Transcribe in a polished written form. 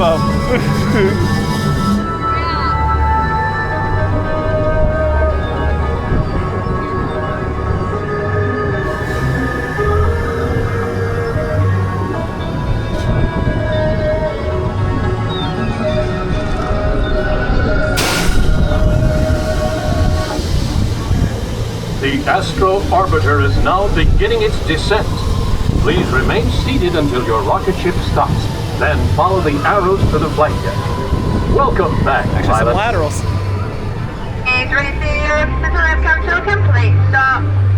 bum. The Astro Orbiter is now beginning its descent. Please remain seated until your rocket ship stops. Then follow the arrows to the flight deck. Welcome back, Actually, some pilot. laterals. Is ready for your missile left control complete. Stop.